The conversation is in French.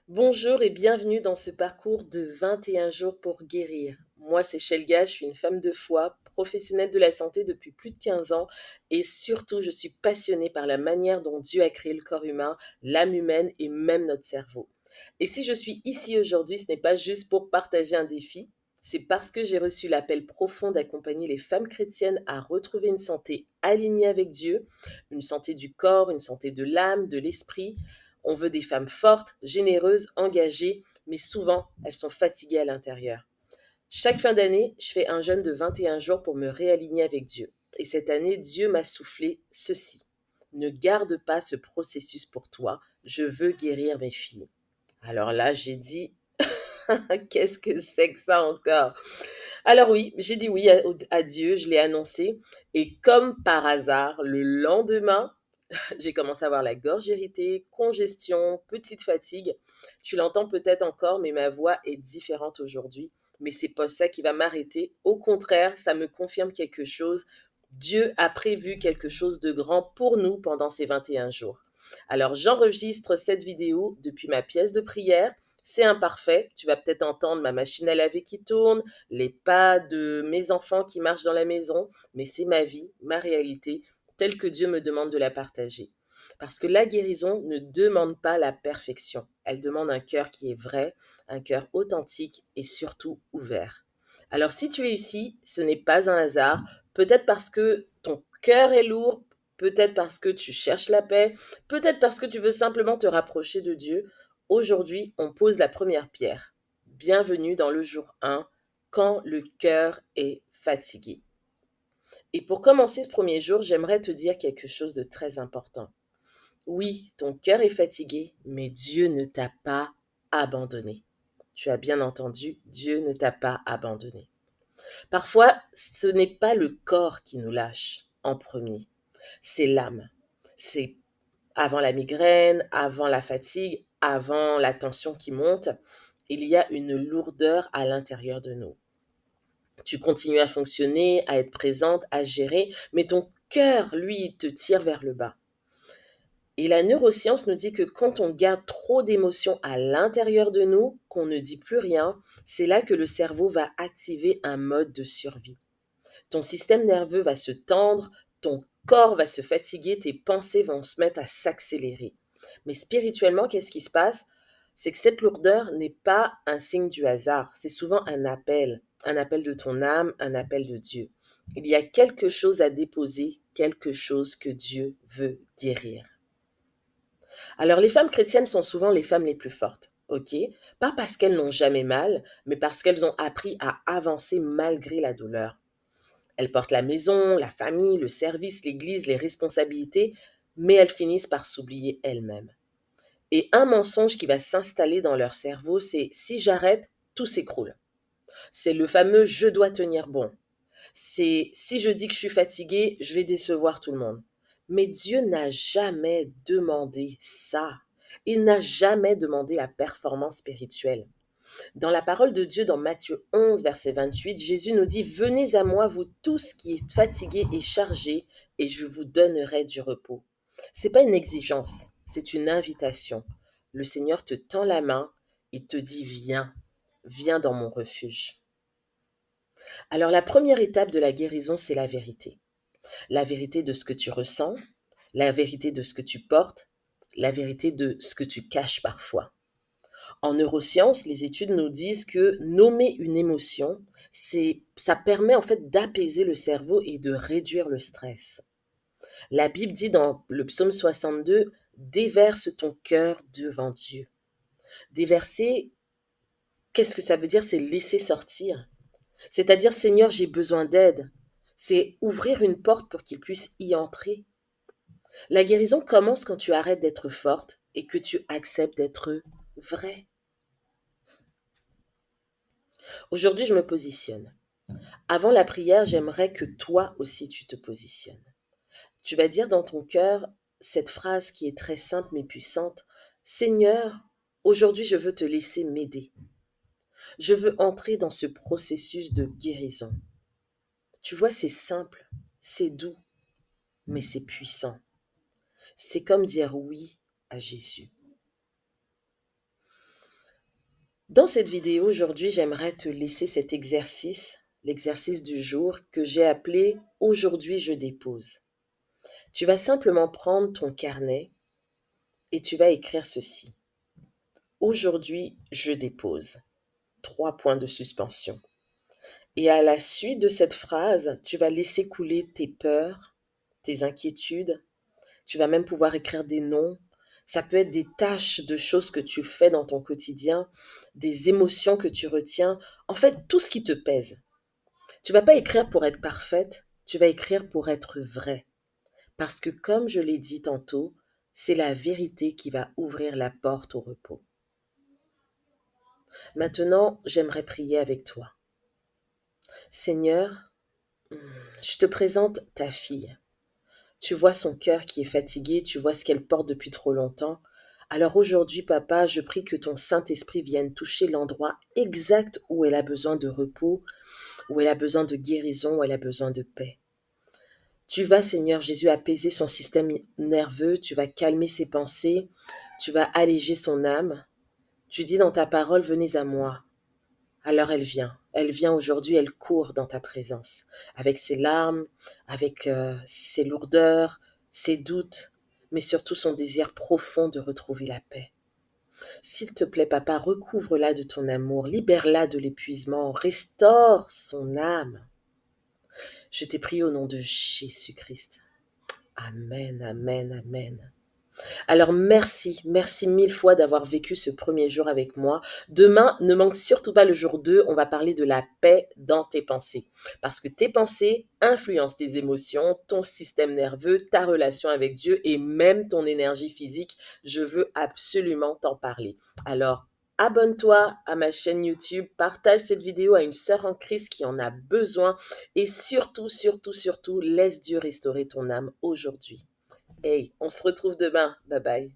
Bonjour et bienvenue dans ce parcours de 21 jours pour guérir. Moi, c'est Shelga, je suis une femme de foi, professionnelle de la santé depuis plus de 15 ans et surtout, je suis passionnée par la manière dont Dieu a créé le corps humain, l'âme humaine et même notre cerveau. Et si je suis ici aujourd'hui, ce n'est pas juste pour partager un défi, c'est parce que j'ai reçu l'appel profond d'accompagner les femmes chrétiennes à retrouver une santé alignée avec Dieu, une santé du corps, une santé de l'âme, de l'esprit. On veut des femmes fortes, généreuses, engagées, mais souvent, elles sont fatiguées à l'intérieur. Chaque fin d'année, je fais un jeûne de 21 jours pour me réaligner avec Dieu. Et cette année, Dieu m'a soufflé ceci. Ne garde pas ce processus pour toi, je veux guérir mes filles. Alors là, j'ai dit, qu'est-ce que c'est que ça encore? Alors oui, j'ai dit oui à Dieu, je l'ai annoncé. Et comme par hasard, le lendemain, j'ai commencé à avoir la gorge irritée, congestion, petite fatigue. Tu l'entends peut-être encore, mais ma voix est différente aujourd'hui. Mais c'est pas ça qui va m'arrêter. Au contraire, ça me confirme quelque chose. Dieu a prévu quelque chose de grand pour nous pendant ces 21 jours. Alors j'enregistre cette vidéo depuis ma pièce de prière. C'est imparfait. Tu vas peut-être entendre ma machine à laver qui tourne, les pas de mes enfants qui marchent dans la maison, mais c'est ma vie, ma réalité, telle que Dieu me demande de la partager. Parce que la guérison ne demande pas la perfection. Elle demande un cœur qui est vrai, un cœur authentique et surtout ouvert. Alors si tu es ici, ce n'est pas un hasard, peut-être parce que ton cœur est lourd, peut-être parce que tu cherches la paix, peut-être parce que tu veux simplement te rapprocher de Dieu. Aujourd'hui, on pose la première pierre. Bienvenue dans le jour 1, quand le cœur est fatigué. Et pour commencer ce premier jour, j'aimerais te dire quelque chose de très important. Oui, ton cœur est fatigué, mais Dieu ne t'a pas abandonné. Tu as bien entendu, Dieu ne t'a pas abandonné. Parfois, ce n'est pas le corps qui nous lâche en premier, c'est l'âme. C'est avant la migraine, avant la fatigue, avant la tension qui monte, il y a une lourdeur à l'intérieur de nous. Tu continues à fonctionner, à être présente, à gérer, mais ton cœur, lui, te tire vers le bas. Et la neuroscience nous dit que quand on garde trop d'émotions à l'intérieur de nous, qu'on ne dit plus rien, c'est là que le cerveau va activer un mode de survie. Ton système nerveux va se tendre, ton corps va se fatiguer, tes pensées vont se mettre à s'accélérer. Mais spirituellement, qu'est-ce qui se passe? C'est que cette lourdeur n'est pas un signe du hasard, c'est souvent un appel de ton âme, un appel de Dieu. Il y a quelque chose à déposer, quelque chose que Dieu veut guérir. Alors les femmes chrétiennes sont souvent les femmes les plus fortes, ok? Pas parce qu'elles n'ont jamais mal, mais parce qu'elles ont appris à avancer malgré la douleur. Elles portent la maison, la famille, le service, l'église, les responsabilités, mais elles finissent par s'oublier elles-mêmes. Et un mensonge qui va s'installer dans leur cerveau, c'est si j'arrête, tout s'écroule. C'est le fameux je dois tenir bon. C'est si je dis que je suis fatiguée, je vais décevoir tout le monde. Mais Dieu n'a jamais demandé ça. Il n'a jamais demandé la performance spirituelle. Dans la parole de Dieu, dans Matthieu 11, verset 28, Jésus nous dit, venez à moi, vous tous qui êtes fatigués et chargés, et je vous donnerai du repos. C'est pas une exigence, c'est une invitation. Le Seigneur te tend la main et te dit, viens, viens dans mon refuge. Alors la première étape de la guérison, c'est la vérité. La vérité de ce que tu ressens, la vérité de ce que tu portes, la vérité de ce que tu caches parfois. En neurosciences, les études nous disent que nommer une émotion, ça permet en fait d'apaiser le cerveau et de réduire le stress. La Bible dit dans le psaume 62, déverse ton cœur devant Dieu. Déverser, qu'est-ce que ça veut dire? C'est laisser sortir. C'est-à-dire, Seigneur, j'ai besoin d'aide. C'est ouvrir une porte pour qu'il puisse y entrer. La guérison commence quand tu arrêtes d'être forte et que tu acceptes d'être vrai. Aujourd'hui, je me positionne. Avant la prière, j'aimerais que toi aussi tu te positionnes. Tu vas dire dans ton cœur cette phrase qui est très simple mais puissante. Seigneur, aujourd'hui je veux te laisser m'aider. Je veux entrer dans ce processus de guérison. Tu vois, c'est simple, c'est doux, mais c'est puissant. C'est comme dire oui à Jésus. Dans cette vidéo, aujourd'hui, j'aimerais te laisser cet exercice, l'exercice du jour que j'ai appelé «Aujourd'hui, je dépose». Tu vas simplement prendre ton carnet et tu vas écrire ceci. Aujourd'hui, je dépose. 3 points de suspension. Et à la suite de cette phrase, tu vas laisser couler tes peurs, tes inquiétudes. Tu vas même pouvoir écrire des noms. Ça peut être des tâches de choses que tu fais dans ton quotidien, des émotions que tu retiens. En fait, tout ce qui te pèse. Tu vas pas écrire pour être parfaite, tu vas écrire pour être vraie. Parce que comme je l'ai dit tantôt, c'est la vérité qui va ouvrir la porte au repos. Maintenant, j'aimerais prier avec toi. Seigneur, je te présente ta fille. Tu vois son cœur qui est fatigué, tu vois ce qu'elle porte depuis trop longtemps. Alors aujourd'hui, papa, je prie que ton Saint-Esprit vienne toucher l'endroit exact où elle a besoin de repos, où elle a besoin de guérison, où elle a besoin de paix. Tu vas, Seigneur Jésus, apaiser son système nerveux, tu vas calmer ses pensées, tu vas alléger son âme. Tu dis dans ta parole, venez à moi. Alors elle vient. Elle vient aujourd'hui, elle court dans ta présence, avec ses larmes, avec ses lourdeurs, ses doutes, mais surtout son désir profond de retrouver la paix. S'il te plaît, papa, recouvre-la de ton amour, libère-la de l'épuisement, restaure son âme. Je t'ai prié au nom de Jésus-Christ. Amen, amen, amen. Alors merci, merci mille fois d'avoir vécu ce premier jour avec moi. Demain, ne manque surtout pas le jour 2, on va parler de la paix dans tes pensées. Parce que tes pensées influencent tes émotions, ton système nerveux, ta relation avec Dieu et même ton énergie physique. Je veux absolument t'en parler. Alors, abonne-toi à ma chaîne YouTube, partage cette vidéo à une sœur en Christ qui en a besoin et surtout, surtout, surtout, laisse Dieu restaurer ton âme aujourd'hui. Hey, on se retrouve demain. Bye bye.